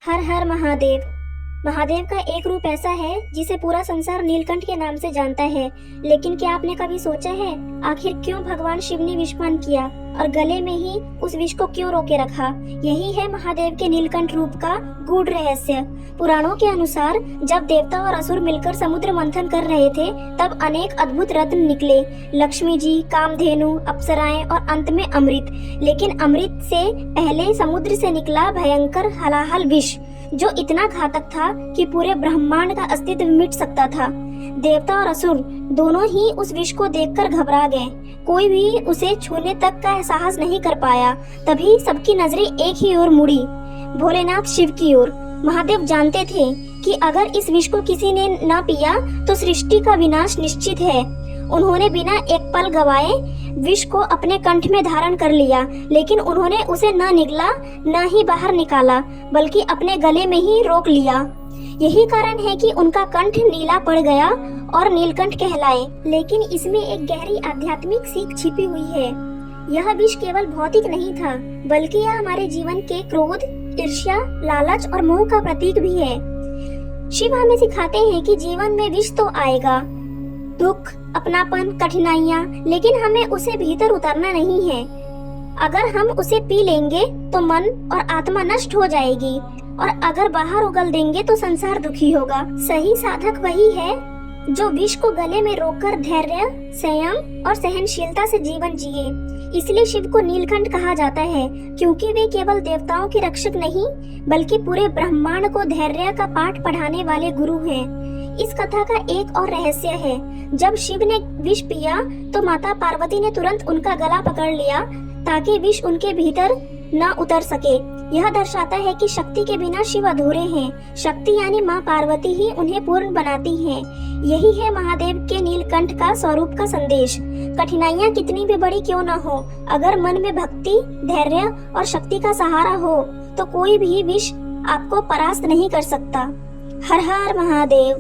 हर हर महादेव। महादेव का एक रूप ऐसा है जिसे पूरा संसार नीलकंठ के नाम से जानता है। लेकिन क्या आपने कभी सोचा है आखिर क्यों भगवान शिव ने विषपान किया और गले में ही उस विष को क्यों रोके रखा? यही है महादेव के नीलकंठ रूप का गूढ़ रहस्य। पुराणों के अनुसार जब देवता और असुर मिलकर समुद्र मंथन कर रहे थे तब अनेक अद्भुत रत्न निकले, लक्ष्मी जी, कामधेनु, अप्सराएं और अंत में अमृत। लेकिन अमृत से पहले समुद्र से निकला भयंकर हलाहल विष जो इतना घातक था कि पूरे ब्रह्मांड का अस्तित्व मिट सकता था। देवता और असुर दोनों ही उस विष को देखकर घबरा गए। कोई भी उसे छूने तक का साहस नहीं कर पाया। तभी सबकी नजरें एक ही ओर मुड़ी, भोलेनाथ शिव की ओर। महादेव जानते थे कि अगर इस विष को किसी ने न पिया तो सृष्टि का विनाश निश्चित है। उन्होंने बिना एक पल गवाए विष को अपने कंठ में धारण कर लिया, लेकिन उन्होंने उसे न निगला न ही बाहर निकाला, बल्कि अपने गले में ही रोक लिया। यही कारण है कि उनका कंठ नीला पड़ गया और नीलकंठ कहलाए। लेकिन इसमें एक गहरी आध्यात्मिक सीख छिपी हुई है। यह विष केवल भौतिक नहीं था, बल्कि यह हमारे जीवन के क्रोध, ईर्ष्या, लालच और मोह का प्रतीक भी है। शिव हमें सिखाते हैं कि जीवन में विष तो आएगा, दुख, अपनापन, कठिनाइयाँ, लेकिन हमें उसे भीतर उतारना नहीं है। अगर हम उसे पी लेंगे तो मन और आत्मा नष्ट हो जाएगी, और अगर बाहर उगल देंगे तो संसार दुखी होगा। सही साधक वही है जो विष को गले में रोककर धैर्य, संयम और सहनशीलता से जीवन जिए। इसलिए शिव को नीलकंठ कहा जाता है, क्योंकि वे केवल देवताओं के रक्षक नहीं, बल्कि पूरे ब्रह्मांड को धैर्य का पाठ पढ़ाने वाले गुरु हैं। इस कथा का एक और रहस्य है। जब शिव ने विष पिया तो माता पार्वती ने तुरंत उनका गला पकड़ लिया ताकि विष उनके भीतर न उतर सके। यह दर्शाता है कि शक्ति के बिना शिव अधूरे हैं। शक्ति यानी माँ पार्वती ही उन्हें पूर्ण बनाती हैं। यही है महादेव के नीलकंठ का स्वरूप का संदेश। कठिनाइयाँ कितनी भी बड़ी क्यों न हो, अगर मन में भक्ति, धैर्य और शक्ति का सहारा हो तो कोई भी विष आपको परास्त नहीं कर सकता। हर हर महादेव।